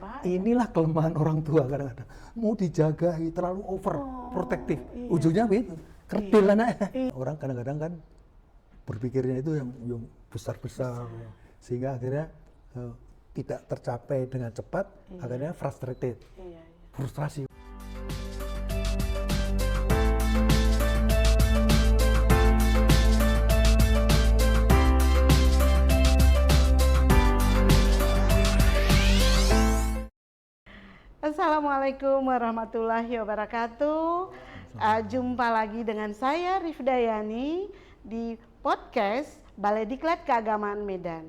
Pak? Inilah kelemahan orang tua kadang-kadang. Mau dijaga terlalu over protektif. Ujungnya begitu. Kerdil anaknya. Orang kadang-kadang kan berpikirnya itu yang besar-besar. Sehingga akhirnya tidak tercapai dengan cepat, akhirnya frustrated. Frustrasi. Assalamualaikum warahmatullahi wabarakatuh. Jumpa lagi dengan saya Rifdayani di podcast Balai Diklat Keagamaan Medan.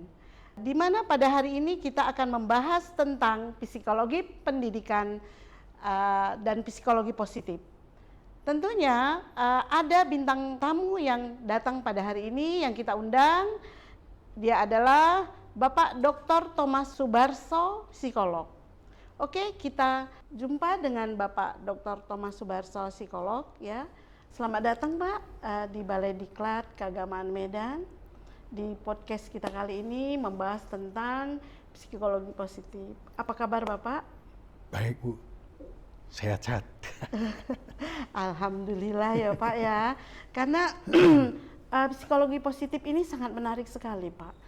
Di mana pada hari ini kita akan membahas tentang psikologi pendidikan dan psikologi positif. Tentunya ada bintang tamu yang datang pada hari ini yang kita undang. Dia adalah Bapak Dr. Thomas Subarso, psikolog. Oke, kita jumpa dengan Bapak Dr. Thomas Subarso, psikolog ya. Selamat datang Pak di Balai Diklat Keagamaan Medan. Di podcast kita kali ini membahas tentang psikologi positif. Apa kabar Bapak? Baik Bu, sehat-sehat. Alhamdulillah ya Pak ya. Karena psikologi positif ini sangat menarik sekali Pak.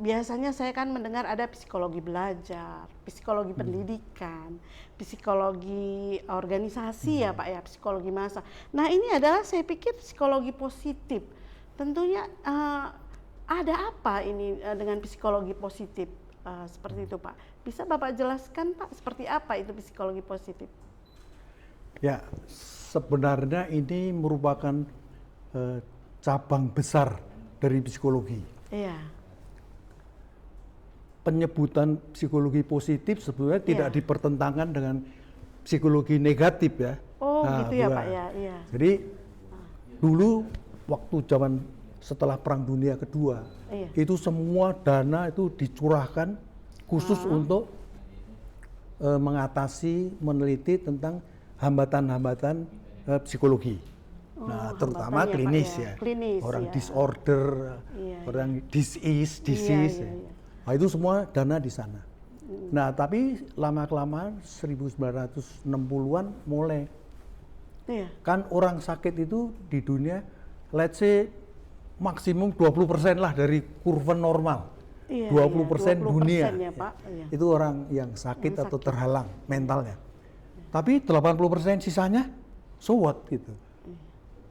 Biasanya saya kan mendengar ada psikologi belajar, psikologi pendidikan, psikologi organisasi ya Pak ya, psikologi massa. Nah ini adalah saya pikir psikologi positif. Tentunya ada apa ini dengan psikologi positif seperti itu Pak? Bisa Bapak jelaskan Pak seperti apa itu psikologi positif? Ya, sebenarnya ini merupakan cabang besar dari psikologi. Iya. Penyebutan psikologi positif sebenarnya tidak dipertentangkan dengan psikologi negatif ya. Oh gitu ya Pak ya. Iya. Jadi dulu waktu zaman setelah Perang Dunia Kedua itu semua dana itu dicurahkan khusus untuk mengatasi, meneliti tentang hambatan-hambatan psikologi. Nah terutama klinis ya. Klinis, orang disorder, orang disease. Nah, itu semua dana di sana. Nah, tapi lama-kelamaan 1960-an mulai. Kan orang sakit itu di dunia, let's say maksimum 20% lah dari kurva normal. 20% dunia. Ya, Pak. Itu orang yang sakit atau terhalang mentalnya. Tapi 80% sisanya, so what gitu.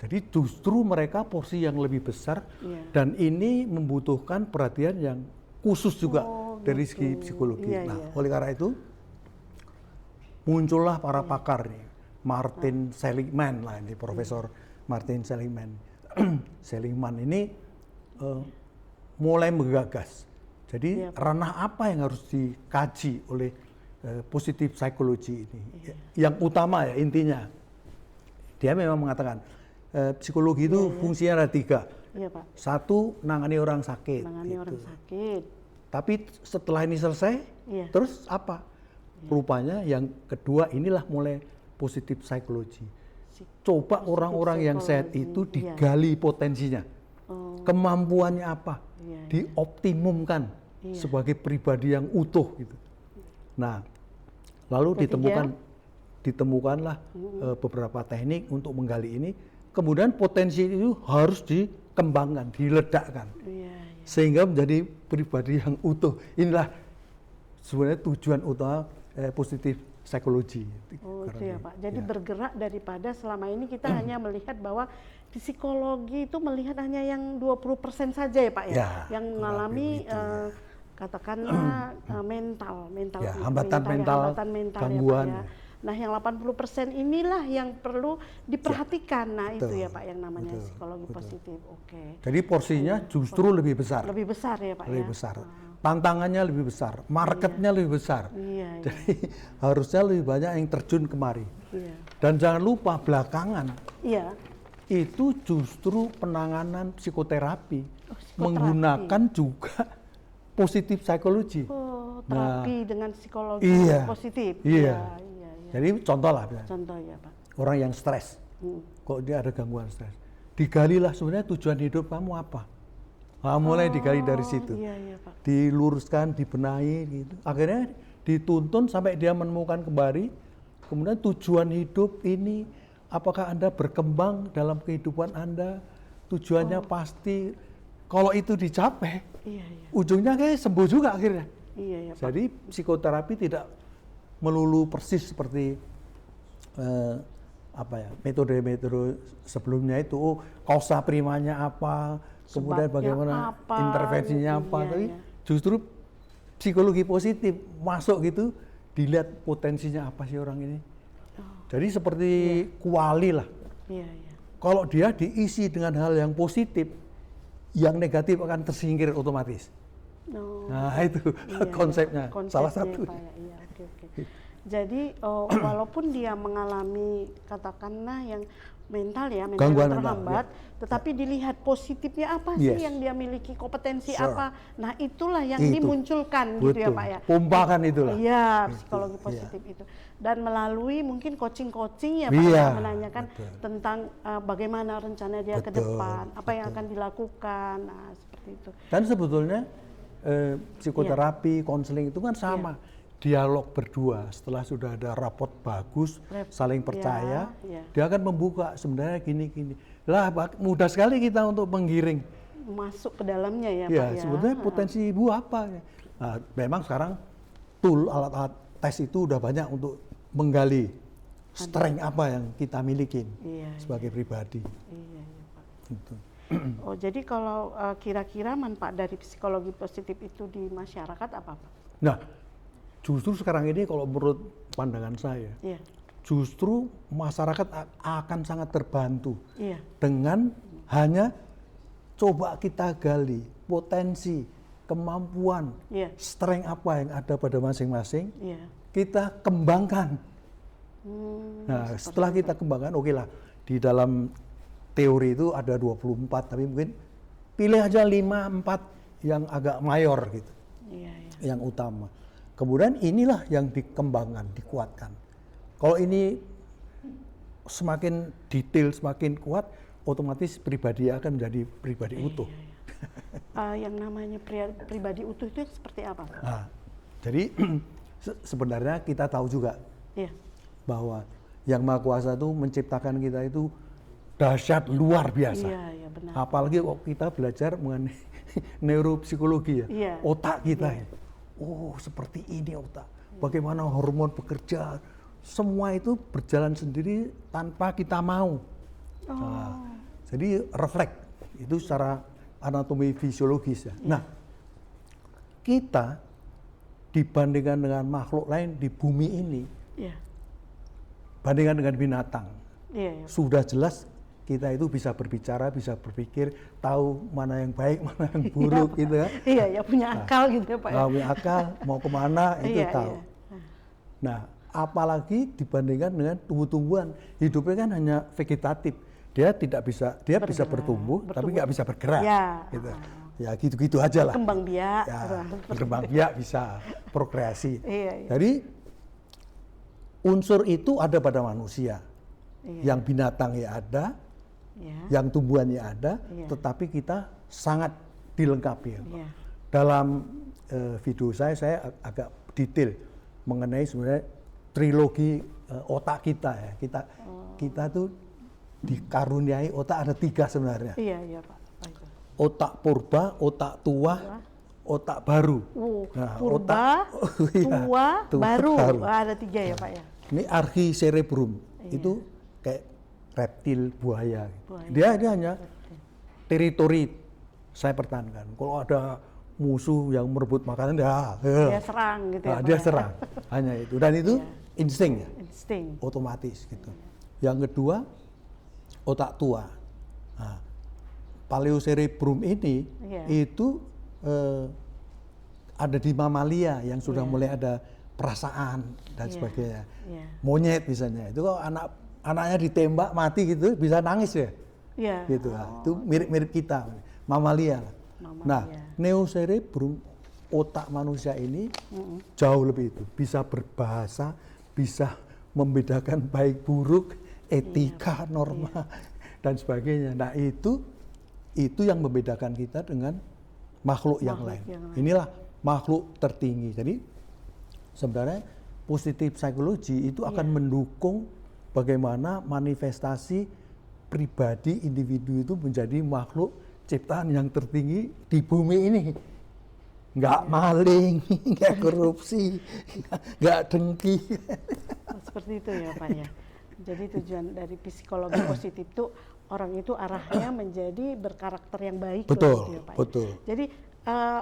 Jadi justru mereka porsi yang lebih besar dan ini membutuhkan perhatian yang khusus juga dari segi psikologi. Oleh karena itu muncullah para pakar nih, Martin Seligman lah ini, Profesor Martin Seligman. Seligman ini mulai menggagas. Jadi ranah apa yang harus dikaji oleh positif psikologi ini? Yang utama ya intinya, dia memang mengatakan psikologi itu fungsinya ada 3. Iya, Pak. Satu, nangani orang sakit. Nangani orang sakit. Tapi setelah ini selesai, terus apa? Rupanya yang kedua inilah mulai positif psikologi. Coba orang-orang yang sehat itu digali potensinya. Kemampuannya apa? Dioptimumkan sebagai pribadi yang utuh gitu. Nah, lalu ditemukanlah beberapa teknik untuk menggali ini. Kemudian potensi itu harus dikembangkan, diledakkan, sehingga menjadi pribadi yang utuh. Inilah sebenarnya tujuan utama positif psikologi. Oh itu ya Pak. Jadi bergerak daripada selama ini kita hanya melihat bahwa psikologi itu melihat hanya yang 20% saja ya Pak ya, yang mengalami katakanlah mental hambatan mental, gangguan. Ya, Pak, ya. Nah yang 80% inilah yang perlu diperhatikan. Nah itu ya Pak yang namanya psikologi positif. Oke. Jadi porsinya justru lebih besar. Lebih besar ya Pak. Lebih besar. Tantangannya lebih besar, marketnya lebih besar. Jadi harusnya lebih banyak yang terjun kemari. Dan jangan lupa belakangan itu justru penanganan psikoterapi, menggunakan juga positif psikologi. Terapi dengan psikologi positif. Jadi contoh lah, contoh ya Pak. Orang yang stres, kok dia ada gangguan stres, digalilah sebenarnya tujuan hidup kamu apa. Nah, mulai digali dari situ, Pak. diluruskan, dibenahi gitu. Akhirnya dituntun sampai dia menemukan kembali, kemudian tujuan hidup ini, apakah Anda berkembang dalam kehidupan Anda, tujuannya pasti, kalau itu dicapai, ujungnya kayak sembuh juga akhirnya. Iya, Pak. Jadi psikoterapi tidak melulu persis seperti metode-metode sebelumnya itu, kausa primanya apa, kemudian bagaimana intervensinya apa, tapi justru psikologi positif masuk gitu, dilihat potensinya apa sih orang ini. Jadi seperti kuali lah. Kalau dia diisi dengan hal yang positif, yang negatif akan tersingkir otomatis. Nah itu konsepnya, salah satu. Jadi walaupun dia mengalami katakanlah yang mental gangguan terhambat, tetapi dilihat positifnya apa sih yang dia miliki, kompetensi apa. Nah itulah yang dimunculkan gitu ya Pak ya. Pompakan itulah. Iya, psikologi positif itu. Dan melalui mungkin coaching-coaching ya Pak yang menanyakan tentang bagaimana rencana dia ke depan, apa yang akan dilakukan, nah seperti itu. Dan sebetulnya psikoterapi, konseling itu kan sama. Dialog berdua, setelah sudah ada raport bagus, saling percaya, dia akan membuka sebenarnya gini-gini. Lah mudah sekali kita untuk menggiring. Masuk ke dalamnya ya Pak ya. Sebetulnya potensi ibu apa? Nah, memang sekarang tool, alat-alat tes itu udah banyak untuk menggali strength apa yang kita miliki sebagai pribadi. Pak. Gitu. Oh jadi kalau kira-kira manfaat dari psikologi positif itu di masyarakat apa Pak? Nah, justru sekarang ini kalau menurut pandangan saya, justru masyarakat akan sangat terbantu dengan hanya coba kita gali potensi, kemampuan, strength apa yang ada pada masing-masing, kita kembangkan. Nah, setelah kita kembangkan, oke lah, di dalam teori itu ada 24, tapi mungkin pilih aja 5-4 yang agak mayor gitu, yang utama. Kemudian inilah yang dikembangkan, dikuatkan. Kalau ini semakin detail, semakin kuat, otomatis pribadi akan menjadi pribadi utuh. Yang namanya pribadi utuh itu seperti apa? Nah, jadi sebenarnya kita tahu juga bahwa Yang Maha Kuasa itu menciptakan kita itu dahsyat luar biasa. Benar. Apalagi waktu kita belajar mengenai neuropsikologi otak kita. Oh, seperti ini otak. Bagaimana hormon bekerja. Semua itu berjalan sendiri tanpa kita mau. Nah, jadi refleks itu secara anatomi fisiologis ya. Nah, kita dibandingkan dengan makhluk lain di bumi ini, bandingkan dengan binatang, sudah jelas kita itu bisa berbicara, bisa berpikir, tahu mana yang baik, mana yang buruk gitu ya. Iya, punya akal gitu ya Pak. Punya akal, mau kemana itu tahu. Nah, apalagi dibandingkan dengan tumbuh-tumbuhan, hidupnya kan hanya vegetatif. Dia tidak bisa, dia bisa bertumbuh, tapi nggak bisa bergerak. Gitu. Ya gitu-gitu aja lah. Berkembang biak. Berkembang biak bisa, prokreasi. Jadi unsur itu ada pada manusia. Yang binatang ya ada, yang tumbuhannya ada, tetapi kita sangat dilengkapi. Dalam video saya agak detail mengenai sebenarnya trilogi otak kita ya. Kita tuh dikaruniai otak ada 3 sebenarnya. Iya Pak. Otak purba, otak tua, otak baru. Nah, purba, tua, baru. Ada 3 ya Pak ya. Ini archicerebrum itu kayak reptil, buaya. Dia hanya teritori saya pertahankan. Kalau ada musuh yang merebut makanan, dia serang gitu ya. Dia serang, hanya itu. Dan itu insting ya, insting, otomatis gitu. Yang kedua, otak tua. Nah, paleocerebrum ini itu ada di mamalia yang sudah mulai ada perasaan dan sebagainya. Monyet misalnya, itu kalau anaknya ditembak mati gitu bisa nangis ya. Gitu. Itu mirip-mirip kita, mamalia. Nah, neocerebrum otak manusia ini jauh lebih itu, bisa berbahasa, bisa membedakan baik buruk, etika, norma dan sebagainya. Nah, itu yang membedakan kita dengan makhluk yang lain. Inilah makhluk tertinggi. Jadi sebenarnya positif psikologi itu akan mendukung bagaimana manifestasi pribadi individu itu menjadi makhluk ciptaan yang tertinggi di bumi ini. Nggak maling, nggak korupsi, nggak dengki. Seperti itu ya Pak ya. Jadi tujuan dari psikologi positif itu orang itu arahnya menjadi berkarakter yang baik. Betul, ya Pak. betul. Jadi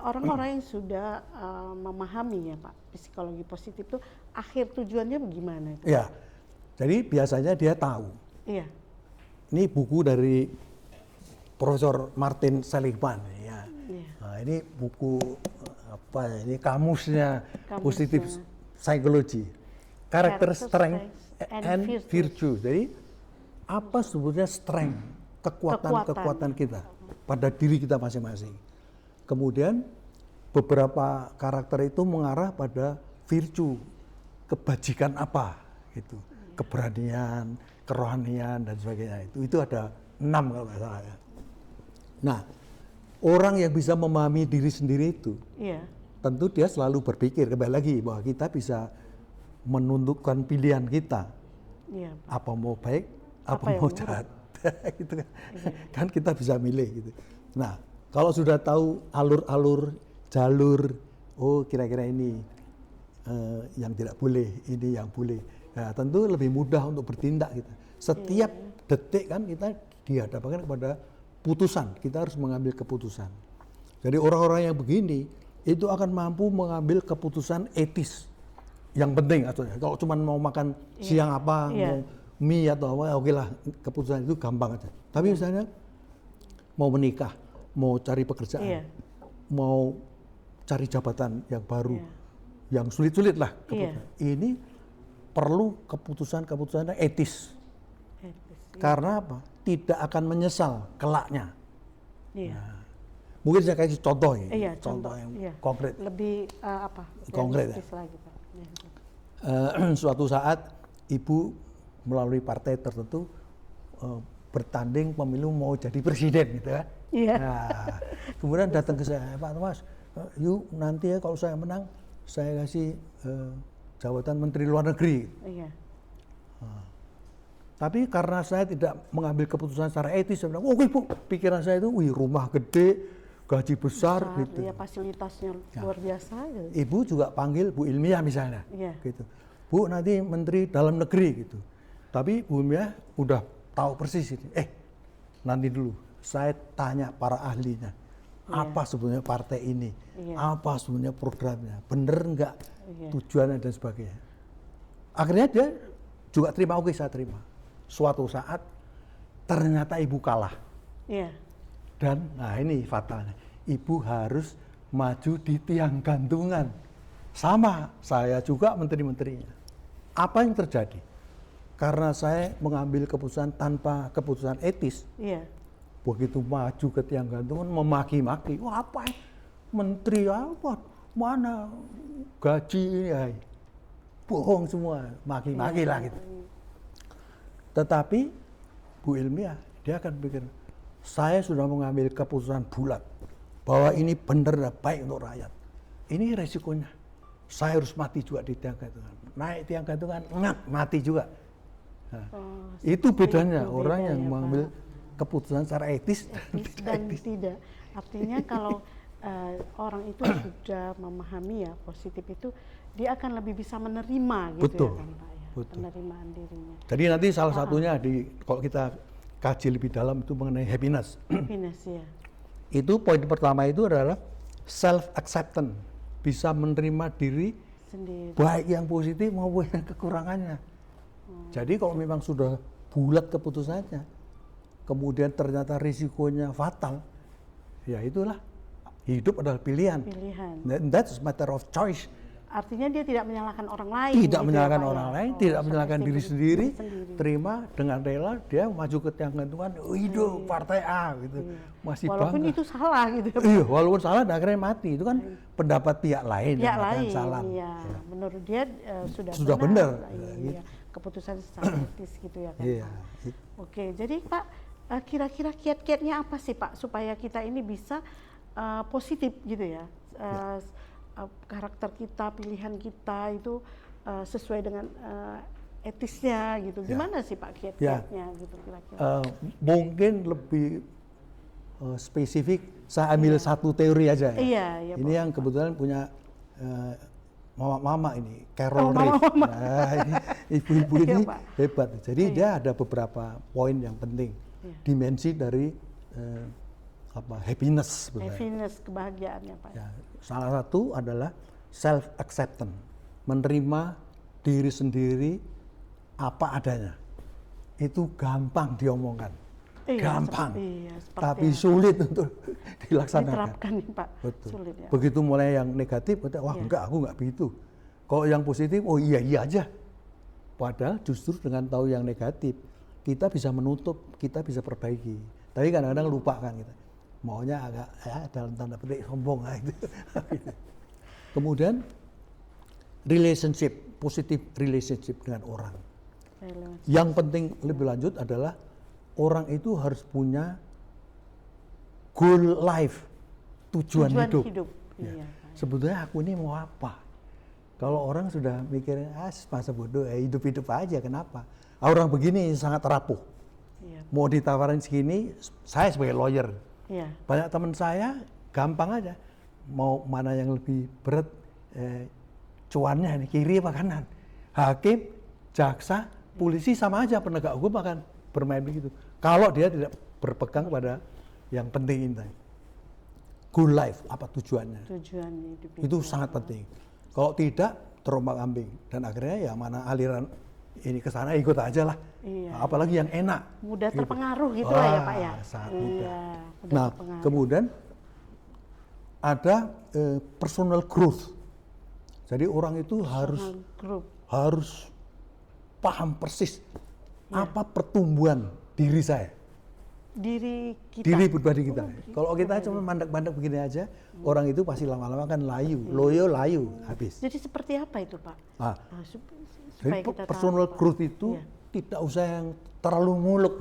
orang-orang yang sudah memahami ya Pak psikologi positif itu akhir tujuannya bagaimana itu? Ya, jadi biasanya dia tahu. Iya. Ini buku dari Profesor Martin Seligman ya. Iya. Nah, ini buku apa ya? Ini kamusnya positif psychology. Character strength and virtue. Jadi apa sebetulnya strength, kekuatan kita pada diri kita masing-masing. Kemudian beberapa karakter itu mengarah pada virtue, kebajikan apa gitu, keberanian, kerohanian dan sebagainya. Itu ada 6 kalau nggak salah ya. Nah, orang yang bisa memahami diri sendiri itu, tentu dia selalu berpikir kembali lagi bahwa kita bisa menentukan pilihan kita, apa mau baik, apa mau jahat, gitu kan. Kan kita bisa milih gitu. Nah, kalau sudah tahu alur-alur, jalur, oh kira-kira ini yang tidak boleh, ini yang boleh. Nah, tentu lebih mudah untuk bertindak kita. Setiap detik kan kita dihadapkan kepada putusan, kita harus mengambil keputusan. Jadi orang-orang yang begini itu akan mampu mengambil keputusan etis yang penting. Kalau cuma mau makan siang apa, mau mie atau apa, oke lah, keputusan itu gampang aja. Tapi misalnya mau menikah, mau cari pekerjaan, mau cari jabatan yang baru, yang sulit-sulit lah keputusan. Ini perlu keputusan-keputusan yang etis. Karena apa? Tidak akan menyesal kelaknya. Nah, mungkin saya kasih contoh ya, contoh yang konkret. Lebih konkret ya. Lagi, Pak. Suatu saat ibu melalui partai tertentu bertanding pemilu mau jadi presiden gitu kan. Nah, kemudian datang ke saya, Pak Thomas, yuk nanti ya kalau saya menang saya kasih jabatan Menteri Luar Negeri. Nah, tapi karena saya tidak mengambil keputusan secara etis, saya bilang, oh ibu, pikiran saya itu, rumah gede, gaji besar gitu. Ya, fasilitasnya luar biasa. Gitu. Ibu juga panggil Bu Ilmiah misalnya, gitu. Bu nanti Menteri Dalam Negeri gitu. Tapi Bu Ilmiah udah tahu persis ini. Nanti dulu, saya tanya para ahlinya, apa sebenarnya partai ini, apa sebenarnya programnya, bener nggak tujuannya dan sebagainya. Akhirnya dia juga terima, oke saya terima. Suatu saat ternyata ibu kalah. Dan nah ini fatalnya, ibu harus maju di tiang gantungan. Sama saya juga menteri-menterinya. Apa yang terjadi? Karena saya mengambil keputusan tanpa keputusan etis. Begitu maju ke tiang gantungan memaki-maki, wah apa ya? Menteri apa? Mana gaji ini? Bohong semua, maki-maki lah gitu. Tetapi Bu Ilmiah, dia akan pikir, saya sudah mengambil keputusan bulat bahwa ini benar dan baik untuk rakyat. Ini resikonya. Saya harus mati juga di tiang gantungan. Naik tiang gantungan, mati juga. Nah, itu bedanya orang yang mengambil keputusan secara etis dan tidak. Artinya kalau orang itu sudah memahami ya positif itu, dia akan lebih bisa menerima gitu. Betul. Ya kan Pak ya, penerimaan dirinya. Jadi nanti salah satunya kalau kita kaji lebih dalam itu mengenai happiness. Happiness ya. Itu poin pertama itu adalah self acceptance, bisa menerima diri sendiri, baik yang positif maupun yang kekurangannya. Jadi kalau memang sudah bulat keputusannya, kemudian ternyata risikonya fatal, ya itulah hidup adalah pilihan. And that's matter of choice. Artinya dia tidak menyalahkan orang lain. Tidak menyalahkan orang lain, tidak menyalahkan diri sendiri, terima dengan rela dia maju ke tiang gantungan, hidup partai A gitu, masih walaupun bangga. Itu salah gitu. Iya, walaupun salah, dan akhirnya mati. Itu kan pendapat pihak lain yang salah. Iya. Menurut dia sudah benar. Iya. Keputusan strategis gitu ya kan. Iya. Oke, jadi Pak, kira-kira kiat-kiatnya apa sih Pak supaya kita ini bisa positif gitu ya? karakter kita, pilihan kita itu sesuai dengan etisnya gitu. Gimana sih Pak kiat-kiatnya gitu kira-kira? Mungkin lebih spesifik, saya ambil satu teori aja ya. Iya, ini yang kebetulan punya mama ini, Carol Reeve. Nah, ini ibu-ibu ini hebat. Jadi dia ada beberapa poin yang penting, dimensi dari happiness. Happiness, kebahagiaannya Pak. Ya, salah satu adalah self acceptance, menerima diri sendiri apa adanya. Itu gampang diomongkan, gampang, tapi sulit untuk dilaksanakan. Diterapkan nih Pak. Betul. Sulit ya. Begitu mulai yang negatif, wah enggak, aku enggak begitu. Kalau yang positif, oh iya aja. Padahal justru dengan tahu yang negatif, kita bisa menutup, kita bisa perbaiki. Tapi kadang-kadang lupa kan kita. Maunya agak dalam tanda petik sombong gitu. Kemudian positive relationship dengan orang. Yang penting lebih lanjut adalah orang itu harus punya goal life, tujuan hidup. Ya. Sebetulnya aku ini mau apa? Kalau orang sudah mikirnya masa bodoh, hidup-hidup aja, kenapa? Orang begini sangat rapuh. Mau ditawarin segini, saya sebagai lawyer. Banyak teman saya gampang aja, mau mana yang lebih berat cuannya, kiri apa kanan. Hakim, jaksa, polisi sama aja, penegak hukum akan bermain begitu. Kalau dia tidak berpegang pada yang penting ini, goal life, apa tujuannya? Tujuan hidup itu sangat penting. Kalau tidak, terombang-ambing, dan akhirnya ya mana aliran ini ke sana ikut aja lah. Apalagi yang enak. Mudah terpengaruh gitu lah ya Pak ya. Sangat mudah. Nah, kemudian ada personal growth. Jadi orang itu harus paham persis apa pertumbuhan diri saya. Diri kita. Diri pribadi kita. Kalau kita cuma mandek-mandek begini aja, orang itu pasti lama-lama kan loyo layu habis. Jadi seperti apa itu Pak? Jadi personal growth itu tidak usah yang terlalu muluk.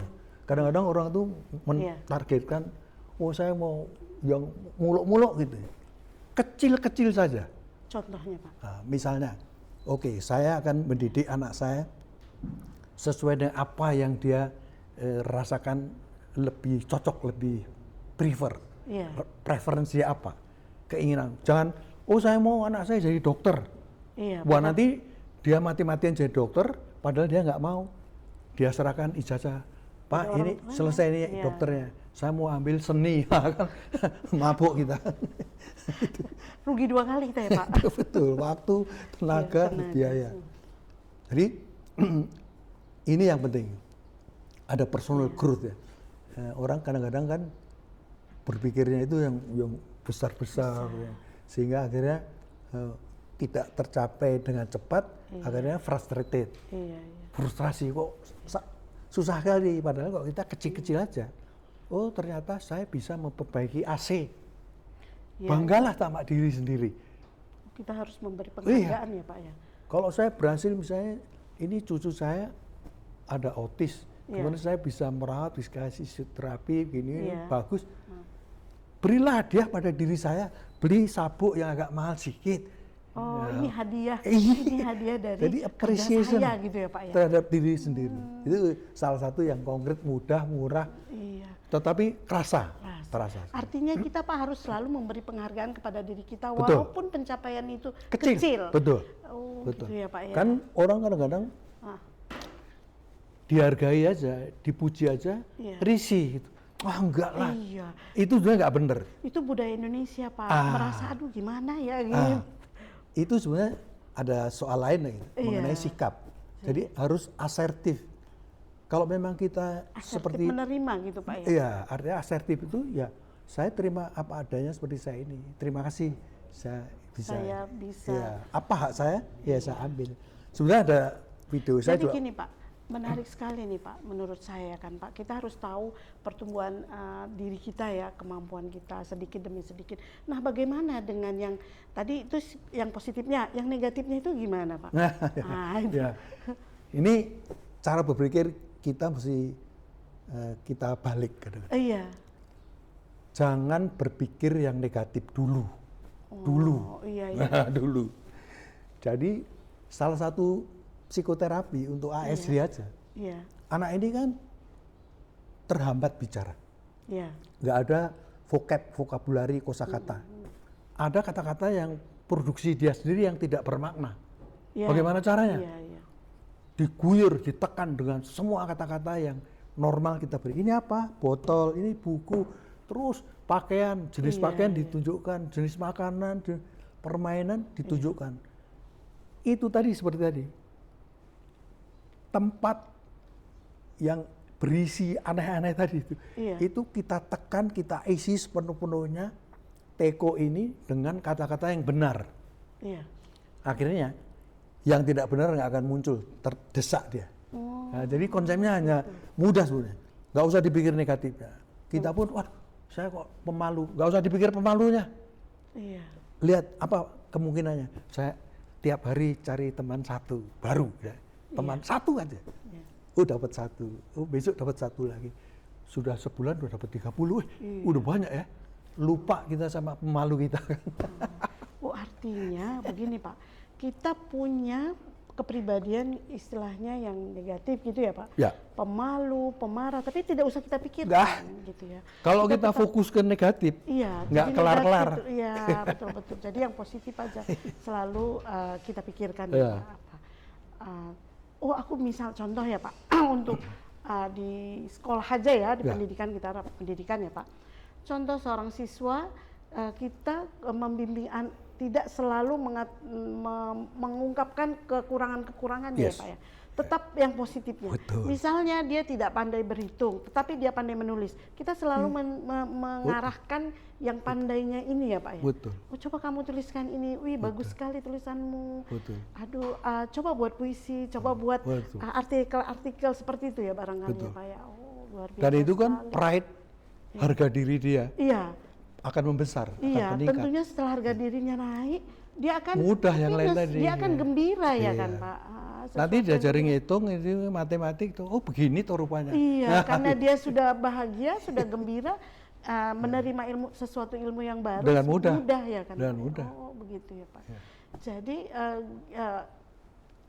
Kadang-kadang orang itu mentargetkan, saya mau yang muluk-muluk gitu. Kecil-kecil saja. Contohnya Pak? Misalnya, saya akan mendidik anak saya sesuai dengan apa yang dia rasakan lebih cocok, lebih prefer. Preferensi apa? Keinginan. Jangan, saya mau anak saya jadi dokter. Wah nanti dia mati-matian jadi dokter, padahal dia nggak mau. Dia serahkan ijazah, Pak ini selesai nih dokternya, saya mau ambil seni, mabuk kita. Rugi 2 kali kita ya Pak. Betul, waktu, tenaga, biaya. Jadi ini yang penting, ada personal growth ya. Orang kadang-kadang kan berpikirnya itu yang besar-besar, ya. Sehingga akhirnya tidak tercapai dengan cepat, akhirnya frustrated. Frustrasi kok susah kali, padahal kalau kita kecil-kecil aja. Oh ternyata saya bisa memperbaiki AC. Banggalah sama diri sendiri. Kita harus memberi penghargaan ya Pak ya. Kalau saya berhasil misalnya, ini cucu saya ada autis, kemudian saya bisa merawat, bisa kasih terapi, gini bagus. Berilah hadiah pada diri saya, beli sabuk yang agak mahal sedikit. Ini hadiah, ini hadiah dari jadi appreciation saya gitu ya Pak ya. Terhadap diri sendiri. Itu salah satu yang konkret, mudah, murah, tetapi terasa. Artinya kita Pak harus selalu memberi penghargaan kepada diri kita, walaupun pencapaian itu kecil. Betul. Betul. Gitu ya Pak ya. Kan orang kadang-kadang dihargai aja, dipuji aja, risih gitu. Enggak lah. Itu juga nggak bener. Itu budaya Indonesia Pak. Merasa aduh gimana ya gitu. Itu sebenarnya ada soal lain gitu, mengenai sikap. Jadi harus asertif. Kalau memang kita seperti menerima gitu Pak ya. Iya, artinya asertif itu ya saya terima apa adanya seperti saya ini. Terima kasih saya bisa. Ya, apa hak saya? Ya saya ambil. Sebenarnya ada video saya juga. Jadi gini Pak, menarik sekali nih Pak, menurut saya kan Pak, kita harus tahu pertumbuhan diri kita ya, kemampuan kita sedikit demi sedikit. Nah bagaimana dengan yang tadi itu yang positifnya, yang negatifnya itu gimana Pak? Ini cara berpikir kita mesti kita balik kadang-kadang. Jangan berpikir yang negatif dulu. dulu. Iya. Dulu. Jadi salah satu psikoterapi untuk ASD aja. Iya. Anak ini kan terhambat bicara. Iya. Nggak ada vokabulari kosakata. Ada kata-kata yang produksi dia sendiri yang tidak bermakna. Iya. Bagaimana caranya? Iya. Diguyur, ditekan dengan semua kata-kata yang normal kita beri. Ini apa? Botol, ini buku, terus pakaian, jenis pakaian ditunjukkan, jenis makanan, permainan ditunjukkan. Itu tadi seperti tadi. Tempat yang berisi aneh-aneh tadi itu kita tekan, kita isi sepenuh-penuhnya teko ini dengan kata-kata yang benar. Iya. Akhirnya yang tidak benar nggak akan muncul, terdesak dia. Nah, jadi konsepnya hanya mudah sebenarnya, nggak usah dipikir negatifnya. Kita pun, waduh, saya kok pemalu, nggak usah dipikir pemalunya. Iya. Lihat apa kemungkinannya. Saya tiap hari cari teman satu baru, ya. Teman satu aja. Oh dapat satu, oh besok dapat satu lagi. Sudah sebulan udah dapat 30, udah banyak ya. Lupa kita sama pemalu kita. Oh artinya begini Pak, kita punya kepribadian istilahnya yang negatif gitu ya Pak. Ya. Pemalu, pemarah, tapi tidak usah kita pikirkan gitu ya. Kalau kita fokus ke negatif, nggak kelar-kelar. Iya betul-betul. Jadi yang positif aja selalu kita pikirkan ya Pak. Oh aku misal contoh ya Pak untuk di sekolah aja ya di pendidikan kita pendidikan ya Pak. Contoh seorang siswa kita membimbing tidak selalu mengungkapkan kekurangan-kekurangannya ya Pak ya. Tetap yang positifnya. Betul. Misalnya dia tidak pandai berhitung, tetapi dia pandai menulis. Kita selalu mengarahkan yang pandainya ini ya Pak ya. Betul. Oh coba kamu tuliskan ini, wih bagus sekali tulisanmu. Betul. Aduh, coba buat puisi, coba buat artikel-artikel seperti itu ya barangkali ya Pak ya. Oh luar biasa. Dan itu kan sekali. pride, harga diri dia. Iya. Akan membesar, iya, akan meningkat. Tentunya setelah harga dirinya naik, dia akan mudah yang lain tadi. Dia akan gembira ya kan Pak. Nanti diajari ngitung itu matematik tuh, oh begini tuh rupanya. Iya, karena dia sudah bahagia, sudah gembira, menerima sesuatu ilmu yang baru dengan mudah ya kan. Dengan mudah. Oh begitu ya Pak. Jadi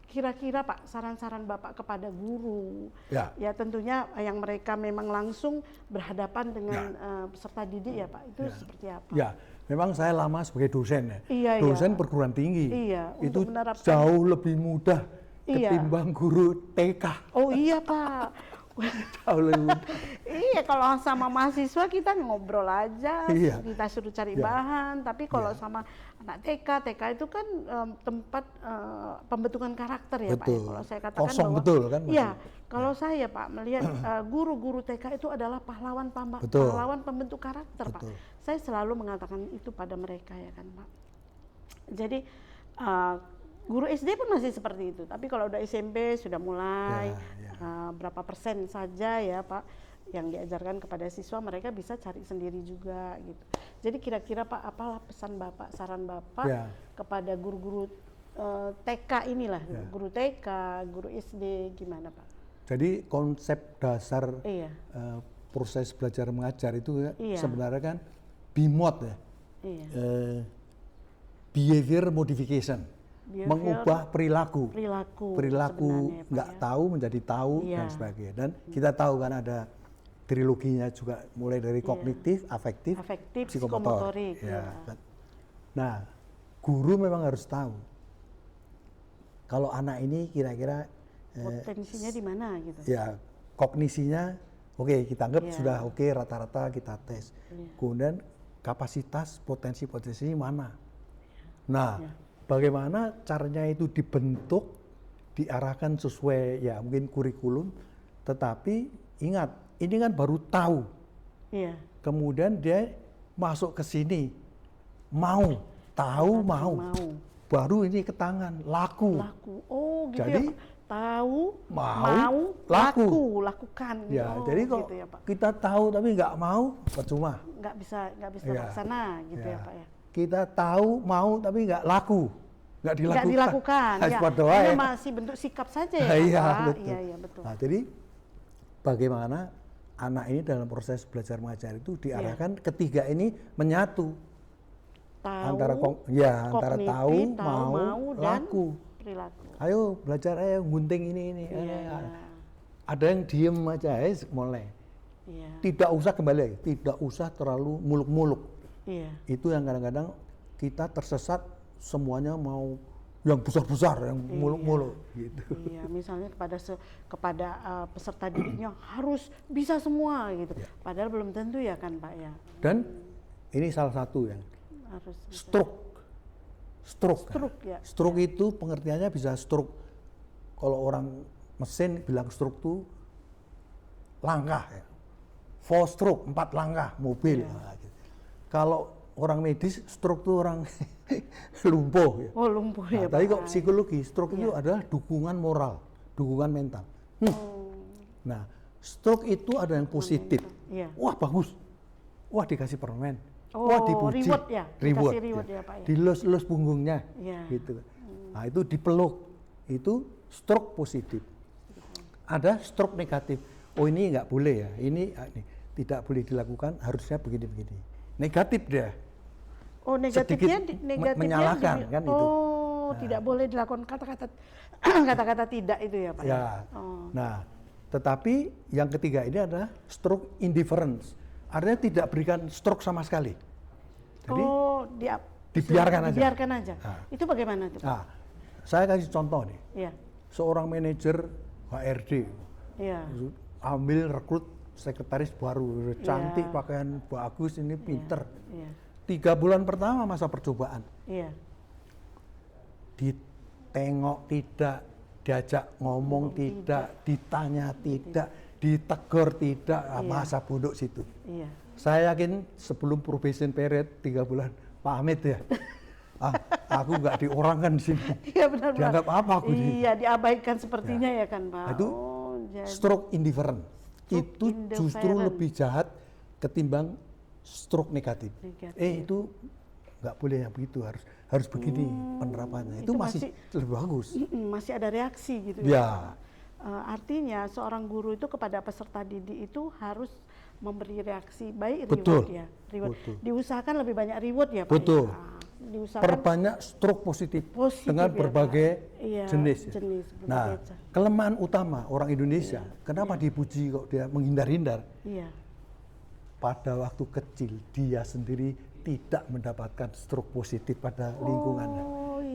kira-kira Pak saran-saran Bapak kepada guru, ya tentunya yang mereka memang langsung berhadapan dengan peserta didik ya Pak, itu seperti apa? Ya, memang saya lama sebagai dosen ya. Iya, dosen perguruan tinggi, itu jauh lebih mudah ketimbang guru TK. Oh iya Pak. Jauh lebih mudah. Iya, kalau sama mahasiswa kita ngobrol aja, kita suruh cari bahan. Tapi kalau sama anak TK itu kan tempat pembentukan karakter ya Pak. Ya. Kalau saya katakan kosong bahwa, betul kan? Iya, kalau saya Pak melihat guru-guru TK itu adalah pahlawan pembentuk karakter Pak. Saya selalu mengatakan itu pada mereka ya kan Pak. Jadi guru SD pun masih seperti itu, tapi kalau udah SMP sudah mulai berapa persen saja ya Pak yang diajarkan kepada siswa, mereka bisa cari sendiri juga gitu. Jadi kira-kira Pak apalah pesan Bapak, saran Bapak kepada guru-guru TK inilah, guru TK, guru SD gimana Pak? Jadi konsep dasar proses belajar mengajar itu sebenarnya kan BMOD ya, behavior modification. Mengubah perilaku nggak tahu menjadi tahu dan sebagainya. Dan kita tahu kan ada triloginya juga, mulai dari kognitif, afektif, psikomotorik. Nah, guru memang harus tahu kalau anak ini kira-kira potensinya di mana gitu. Ya, kognisinya oke, kita anggap sudah oke, rata-rata kita tes. Kemudian kapasitas potensi mana. Nah, bagaimana caranya itu dibentuk, diarahkan sesuai ya mungkin kurikulum, tetapi ingat ini kan baru tahu. Kemudian dia masuk ke sini, tahu mau. Baru ini ke tangan, laku. Oh gitu. Jadi, ya tahu, mau, lakukan. Ya, jadi kalau gitu ya, Pak. Kita tahu tapi nggak mau, percuma. Nggak bisa laksana gitu ya Pak ya. Kita tahu mau tapi nggak laku, nggak dilakukan. Karena masih bentuk sikap saja ya Pak. Iya betul. Nah, jadi bagaimana anak ini dalam proses belajar mengajar itu diarahkan ketiga ini menyatu. antara tahu, mau, dan laku. Perilaku. Ayo belajar, ayo gunting ini. Ada yang diem aja, mulai. Iya. Tidak usah kembali, tidak usah terlalu muluk-muluk. Iya. Itu yang kadang-kadang kita tersesat, semuanya mau yang besar-besar, yang muluk-muluk gitu. Iya, misalnya kepada peserta didiknya harus bisa semua gitu. Padahal belum tentu ya kan Pak ya. Dan ini salah satu yang harus stroke. Ya. Stroke itu pengertiannya bisa stroke. Kalau orang mesin bilang stroke itu langkah ya. 4 stroke, 4 langkah mobil. Nah, gitu. Kalau orang medis stroke itu orang lumpuh ya. Oh, lumpuh ya. Tapi kok psikologi stroke itu adalah dukungan moral, dukungan mental. Nah, stroke itu ada yang positif. Wah, bagus. Wah, dikasih permen. Wah, dipuji. Reward ya Pak ya. Dilus-lus punggungnya. Gitu. Nah, itu dipeluk. Itu stroke positif. Ada stroke negatif. Oh, ini nggak boleh ya. Ini tidak boleh dilakukan, harusnya begini-begini. Negatif dia. Oh, negatifnya menyalahkan kan itu. Oh, tidak boleh dilakukan kata-kata tidak itu ya Pak. Ya. Nah, tetapi yang ketiga ini adalah stroke indifference. Artinya tidak berikan stroke sama sekali. Jadi dibiarkan aja. Nah. Itu bagaimana tuh? Nah, saya kasih contoh nih. Iya. Seorang manajer HRD. Iya. Ambil rekrut sekretaris baru, cantik, pakaian bagus, ini pinter. 3 bulan pertama masa percobaan. Ditengok tidak, diajak ngomong tidak, ditanya tidak, ditegur tidak, masa bodoh situ. Saya yakin sebelum probation period 3 bulan pamit ya. Aku nggak diorangkan di sini. Iya benar. Dianggap apa aku? Iya, diabaikan sepertinya ya kan Pak. Nah, itu stroke indifferent. Itu justru lebih jahat ketimbang stroke negatif. Itu nggak boleh yang begitu, harus begini penerapannya. Itu masih lebih bagus. Masih ada reaksi gitu ya. Artinya seorang guru itu kepada peserta didik itu harus memberi reaksi baik, reward ya. Reward. Diusahakan lebih banyak reward ya Pak. Betul. Diusahakan perbanyak stroke positif dengan berbagai jenis. Nah, kelemahan utama orang Indonesia, kenapa dipuji kok dia menghindar-hindar? Pada waktu kecil dia sendiri tidak mendapatkan stroke positif pada lingkungannya.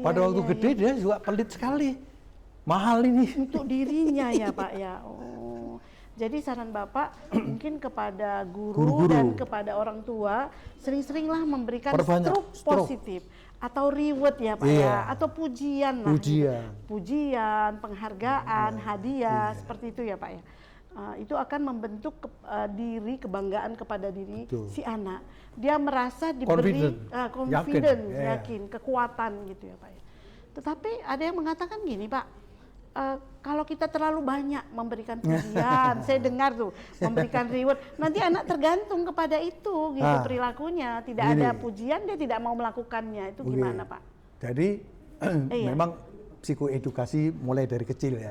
Pada waktu gede dia juga pelit sekali. Mahal ini. Untuk dirinya ya Pak ya. Jadi saran Bapak mungkin kepada guru dan kepada orang tua sering-seringlah memberikan stroke positif atau reward ya Pak ya, atau pujian lah. Pujian, penghargaan, hadiah seperti itu ya Pak ya. Itu akan membentuk diri, kebanggaan kepada diri si anak. Dia merasa diberi confidence, yakin, kekuatan gitu ya Pak ya. Tetapi ada yang mengatakan gini Pak, kalau kita terlalu banyak memberikan pujian, saya dengar tuh memberikan reward, nanti anak tergantung kepada itu gitu perilakunya, tidak ada pujian dia tidak mau melakukannya, itu gimana Pak? Jadi memang psikoedukasi mulai dari kecil ya.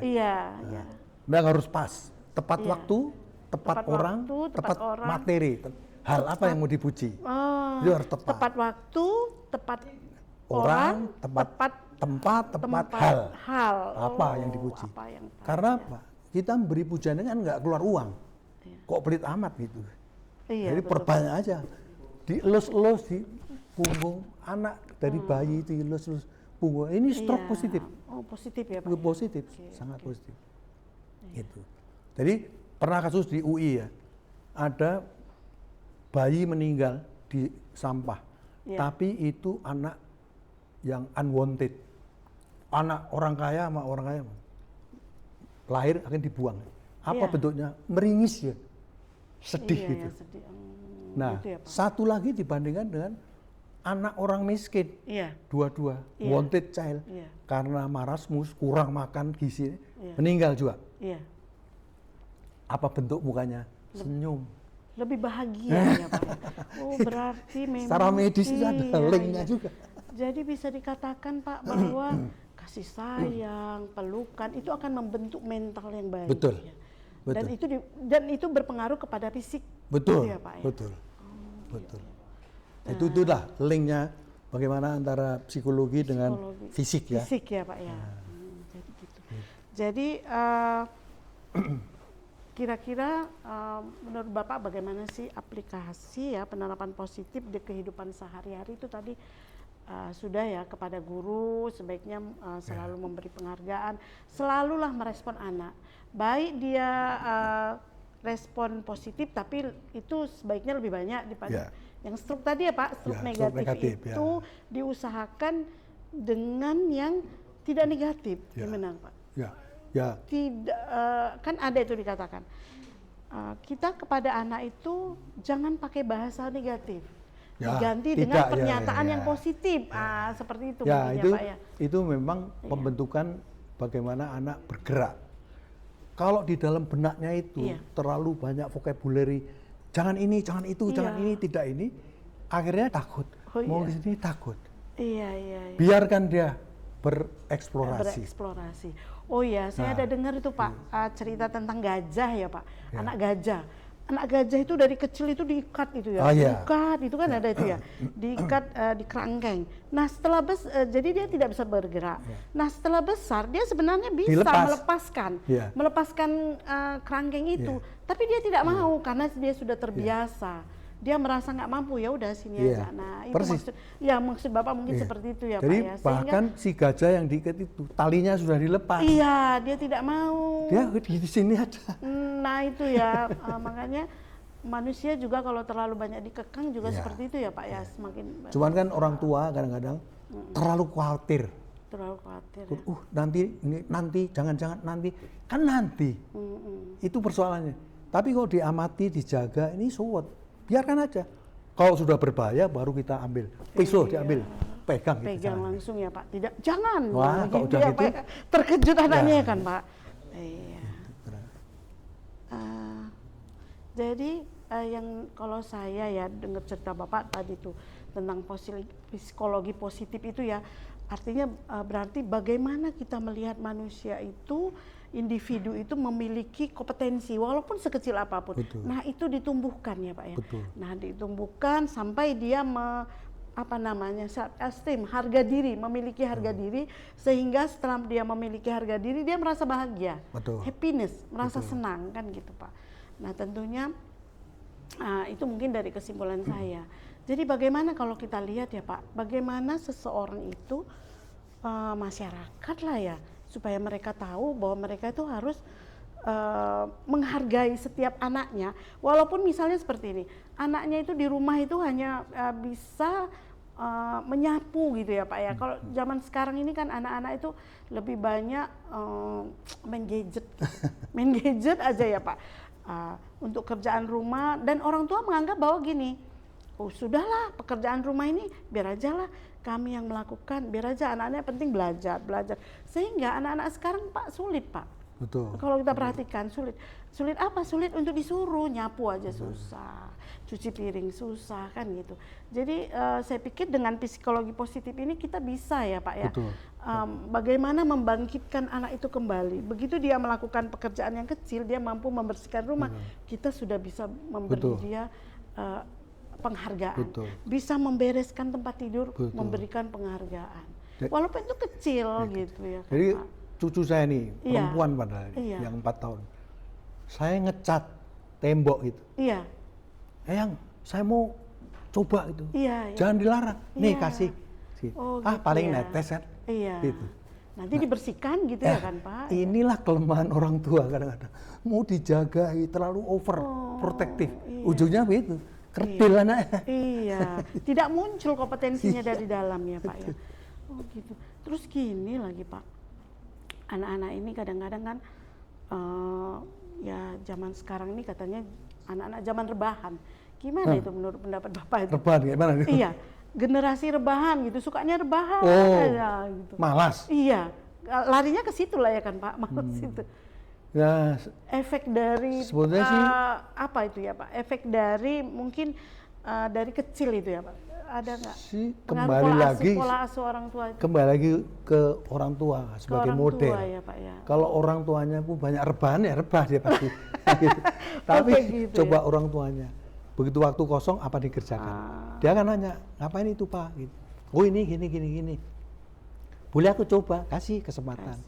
Memang harus pas, tepat waktu, tepat orang, tepat materi, hal apa yang mau dipuji, itu harus tepat. Tepat waktu, tepat orang, tepat tempat, hal apa yang dipuji. Karena apa? Kita memberi pujian kan nggak keluar uang. Kok pelit amat gitu. Jadi perbanyak aja. Dielus-elus di punggung anak dari bayi, dielus-elus punggung. Ini stroke positif. Oh, positif ya Pak. Positif, sangat positif. Gitu. Jadi pernah kasus di UI ya. Ada bayi meninggal di sampah. Tapi itu anak yang unwanted. Anak orang kaya sama orang kaya lahir akan dibuang. Apa bentuknya? Meringis ya, sedih gitu. Nah, gitu ya, satu lagi dibandingkan dengan anak orang miskin, dua-dua wanted child, karena marasmus, kurang makan gizi, meninggal juga. Apa bentuk mukanya? Senyum. Lebih bahagia ya Pak. Oh berarti memang secara medis itu ada linknya juga. Jadi bisa dikatakan Pak bahwa kasih sayang, pelukan itu akan membentuk mental yang baik. Betul. Ya. Dan itu berpengaruh kepada fisik. Betul. Gitu ya, Pak, ya? Betul. Betul. Itulah linknya bagaimana antara psikologi dengan fisik ya. Fisik ya Pak ya. Jadi gitu. Jadi kira-kira menurut Bapak bagaimana sih aplikasi ya penerapan positif di kehidupan sehari-hari itu tadi sudah ya kepada guru sebaiknya selalu memberi penghargaan, selalulah merespon anak. Baik dia respon positif tapi itu sebaiknya lebih banyak daripada yang stroke tadi ya Pak, stroke negatif itu diusahakan dengan yang tidak negatif. Gimana Pak? Ya. Tidak, kan ada itu dikatakan kita kepada anak itu jangan pakai bahasa negatif, diganti dengan pernyataan yang positif, seperti itu. Ya, itu, ya Pak ya. Itu memang pembentukan bagaimana anak bergerak. Kalau di dalam benaknya itu terlalu banyak vocabulary, jangan ini, jangan itu, jangan ini, tidak ini, akhirnya takut. Mau di sini takut. Iya. Biarkan dia bereksplorasi. Oh ya, saya ada dengar itu Pak, cerita tentang gajah ya Pak, anak gajah. Anak gajah itu dari kecil itu diikat itu ya, diikat itu kan ada itu ya, diikat di kerangkeng. Nah setelah jadi dia tidak bisa bergerak. Nah setelah besar dia sebenarnya bisa melepaskan kerangkeng itu, tapi dia tidak mau karena dia sudah terbiasa. Dia merasa nggak mampu, ya udah sini aja. Nah itu maksud Bapak mungkin seperti itu ya Jadi, Pak ya. Jadi bahkan si gajah yang diikat itu talinya sudah dilepas. Iya, dia tidak mau. Dia di sini aja. Nah itu ya, makanya manusia juga kalau terlalu banyak dikekang juga seperti itu ya Pak ya, semakin. Cuman kan orang tua kadang-kadang terlalu khawatir. Nanti jangan-jangan nanti kan nanti. Itu persoalannya. Tapi kalau diamati, dijaga, ini suwet. Biarkan aja. Kalau sudah berbahaya baru kita ambil. Pisau diambil, pegang langsung ya Pak. Tidak, jangan. Wah, kalau udah gitu terkejut anaknya kan Pak. Iya. Jadi yang kalau saya ya dengar cerita Bapak tadi tuh tentang psikologi positif itu ya, artinya berarti bagaimana kita melihat manusia itu, individu itu memiliki kompetensi walaupun sekecil apapun. Betul. Nah itu ditumbuhkan ya Pak ya. Betul. Nah ditumbuhkan sampai dia self esteem, harga diri, memiliki harga diri, sehingga setelah dia memiliki harga diri dia merasa bahagia, happiness, merasa senang kan gitu Pak. Nah tentunya itu mungkin dari kesimpulan saya. Jadi bagaimana kalau kita lihat ya Pak, bagaimana seseorang itu masyarakat lah ya, supaya mereka tahu bahwa mereka itu harus menghargai setiap anaknya, walaupun misalnya seperti ini, anaknya itu di rumah itu hanya bisa menyapu gitu ya Pak ya. Kalau zaman sekarang ini kan anak-anak itu lebih banyak main gadget aja ya Pak, untuk kerjaan rumah, dan orang tua menganggap bahwa gini, oh sudahlah pekerjaan rumah ini biar aja lah kami yang melakukan, biar aja anaknya penting belajar, sehingga anak-anak sekarang Pak sulit Pak. Betul. Kalau kita perhatikan sulit apa? Sulit untuk disuruh nyapu aja susah, cuci piring susah kan gitu. Jadi saya pikir dengan psikologi positif ini kita bisa ya Pak ya, bagaimana membangkitkan anak itu kembali. Begitu dia melakukan pekerjaan yang kecil, dia mampu membersihkan rumah, kita sudah bisa memberi dia penghargaan, bisa membereskan tempat tidur, memberikan penghargaan, walaupun itu kecil gitu ya. Jadi cucu saya nih, perempuan padahal yang 4 tahun, saya ngecat tembok itu. Eyang, saya mau coba itu, jangan dilarang, nih kasih. Paling netes kan. Gitu. Nanti dibersihkan gitu ya kan Pak. Inilah kelemahan orang tua kadang-kadang, mau dijaga terlalu over protektif, ujungnya begitu. Kerdil anaknya. Tidak muncul kompetensinya dari dalam ya Pak ya. Oh gitu. Terus gini lagi Pak, anak-anak ini kadang-kadang kan ya zaman sekarang ini katanya anak-anak zaman rebahan. Gimana itu menurut pendapat Bapak itu? Rebahan gimana? Iya, generasi rebahan gitu, sukanya rebahan. Gitu. Malas. Iya, larinya ke situ lah ya kan Pak, malas itu. Ya, efek dari sebetulnya sih apa itu ya Pak? Efek dari mungkin dari kecil itu ya Pak? Ada nggak? Pola asuh orang tua itu? Kembali lagi ke orang tua sebagai model. Ya, Pak, ya. Kalau orang tuanya pun banyak rebahan ya rebah dia pasti. Tapi gitu, coba orang tuanya, begitu waktu kosong apa dikerjakan? Dia akan nanya, ngapain itu Pak? Gitu. oh ini gini. Boleh aku coba, kasih kesempatan.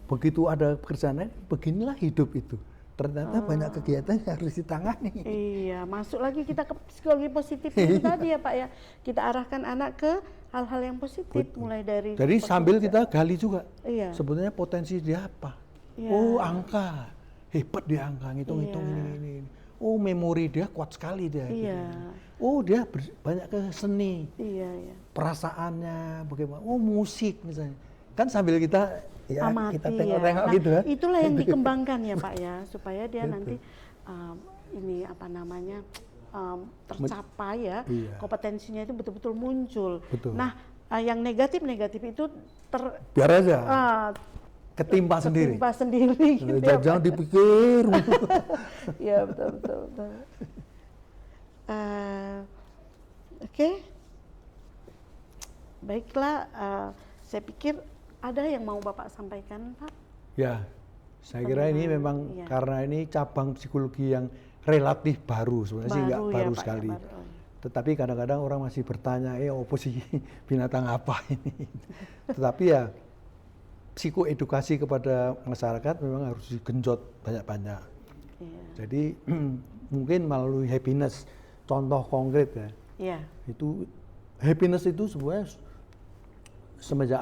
Begitu ada pekerjaan lain, beginilah hidup itu. Ternyata banyak kegiatan yang harus ditangani. Iya, masuk lagi kita ke psikologi positif itu tadi ya Pak ya. Kita arahkan anak ke hal-hal yang positif. Betul. Mulai dari. Jadi sambil kita gali juga. Iya. Sebetulnya potensi dia apa? Iya. Oh angka, hebat dia angka, ngitung-ngitung ini. Oh memori dia kuat sekali dia. Iya. Gitu. Oh dia banyak ke seni. Iya. Perasaannya bagaimana? Oh musik misalnya. Kan sambil kita amati, kita tengok-tengok gitu kan. Itulah yang dikembangkan ya Pak ya, supaya dia nanti tercapai ya, kompetensinya itu betul-betul muncul. Betul. Nah, yang negatif itu biar aja ketimpa sendiri gitu ya, jangan dipikir. Ya betul. Oke. Baiklah, saya pikir ada yang mau Bapak sampaikan, Pak? Ya, saya kira ini memang karena ini cabang psikologi yang relatif baru, sebenarnya sih nggak baru ya, sekali. Ya, baru. Tetapi kadang-kadang orang masih bertanya, oposisi binatang apa ini? Tetapi ya, psikoedukasi kepada masyarakat memang harus digenjot banyak-banyak. Ya. Jadi mungkin melalui happiness, contoh konkret ya. Ya. Itu happiness itu sebenarnya semenjak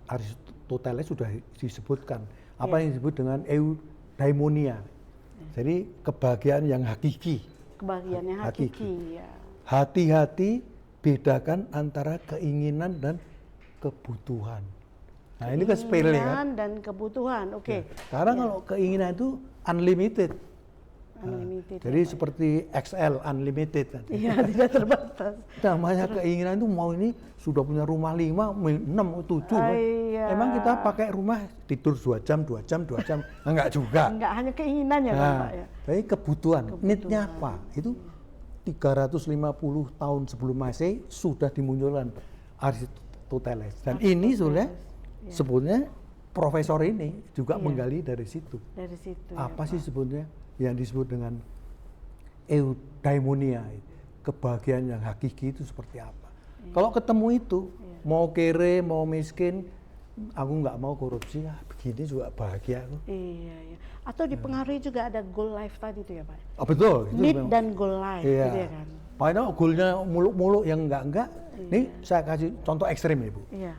Aristoteles sudah disebutkan apa yang disebut dengan eudaimonia. Jadi kebahagiaan yang hakiki. Kebahagiaan yang hakiki. Ya. Hati-hati bedakan antara keinginan dan kebutuhan. Nah ini kan sepele kan. Keinginan dan kebutuhan, oke. Ya. Karena kalau keinginan itu unlimited. Jadi seperti XL unlimited. Iya, tidak terbatas. Namanya keinginan itu mau ini sudah punya rumah 5, 6, 7. Emang kita pakai rumah tidur 2 jam. Enggak juga. Enggak, hanya keinginan ya Pak ya. Tapi kebutuhan. Need-nya apa? Itu 350 tahun sebelum Masehi sudah dimunculkan Aristoteles. Dan ini sebetulnya profesor ini juga menggali dari situ. Dari situ. Apa sih sebetulnya yang disebut dengan eudaimonia, kebahagiaan yang hakiki itu seperti apa? Kalau ketemu itu, mau kere, mau miskin, aku nggak mau korupsi, begini juga bahagia aku. Iya. Atau dipengaruhi juga ada goal life tadi itu ya Pak? Oh, betul. Need dan goal life, gitu ya kan? Padahal goalnya muluk-muluk yang enggak. Nih saya kasih contoh ekstrim ya Bu. Iya.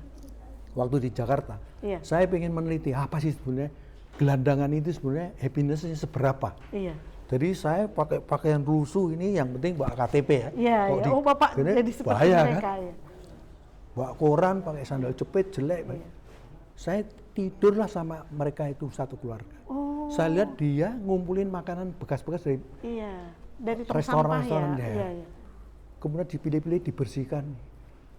Waktu di Jakarta, saya ingin meneliti apa sih sebenarnya gelandangan itu sebenarnya happiness-nya seberapa. Iya. Jadi saya pakai pakaian lusuh ini yang penting bawa KTP ya. Iya. Bapak jadi seperti bahaya, mereka kan? ya. Bawa koran, pakai sandal jepit jelek. Iya. Saya tidurlah sama mereka itu satu keluarga. Oh. Saya lihat dia ngumpulin makanan bekas-bekas dari restoran-restoran dia. Iya. Kemudian dipilih-pilih, dibersihkan.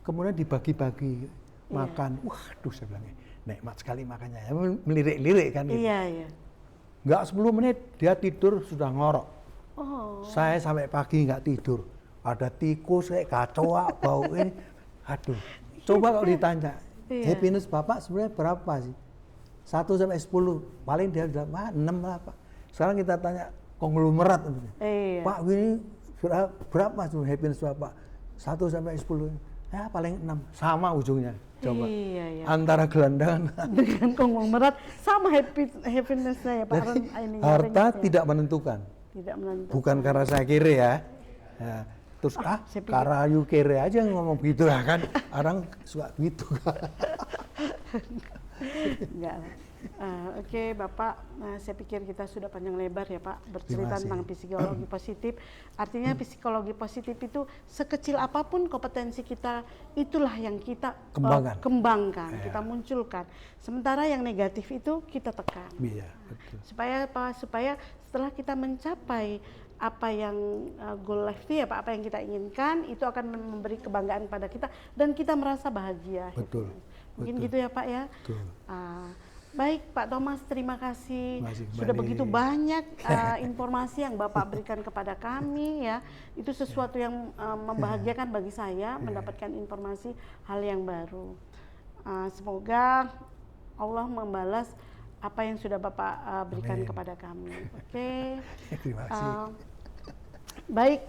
Kemudian dibagi-bagi makan. Waduh, saya bilang nikmat sekali makannya. Melirik-lirik kan gitu. Iya. Nggak 10 menit dia tidur sudah ngorok. Oh. Saya sampai pagi nggak tidur. Ada tikus kayak kacau bau ini. Aduh. Coba kalau ditanya, happiness Bapak sebenarnya berapa sih? 1 sampai 10. Paling dia udah 6 lah Pak. Sekarang kita tanya konglomerat. Pak ini berapa sebenarnya happiness Bapak? 1 sampai 10. Ya paling 6. Sama ujungnya. Coba. Iya. Antara gelandangan dengan konglomerat sama happiness-nya ya Pak. Harta tidak menentukan. Tidak menentukan. Bukan karena saya kere ya. Terus karena you kere aja ngomong gitu ya kan. Orang suka gitu. Enggak. Oke, Bapak, saya pikir kita sudah panjang lebar ya Pak bercerita tentang psikologi positif. Artinya psikologi positif itu sekecil apapun kompetensi kita, itulah yang kita kembangkan, kita munculkan. Sementara yang negatif itu kita tekan. Iya, betul. Supaya setelah kita mencapai apa yang goal life itu ya Pak, apa yang kita inginkan, itu akan memberi kebanggaan pada kita dan kita merasa bahagia. Betul. Mungkin gitu ya Pak ya. Betul. Baik Pak Thomas, terima kasih. Sudah begitu banyak informasi yang Bapak berikan kepada kami ya. Itu sesuatu yang membahagiakan bagi saya mendapatkan informasi hal yang baru. Semoga Allah membalas apa yang sudah Bapak berikan kepada kami. Oke. Terima kasih. Baik,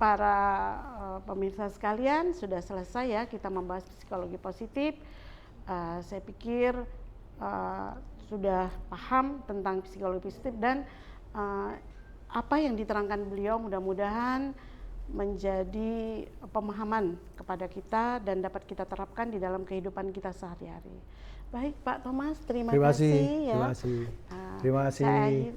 para pemirsa sekalian, sudah selesai ya kita membahas psikologi positif. Saya pikir sudah paham tentang psikologi positif dan apa yang diterangkan beliau mudah-mudahan menjadi pemahaman kepada kita dan dapat kita terapkan di dalam kehidupan kita sehari-hari. Baik Pak Thomas, terima kasih ya. Terima kasih.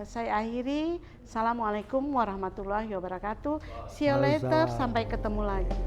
Saya akhiri. Assalamualaikum warahmatullahi wabarakatuh. See you later, sampai ketemu lagi.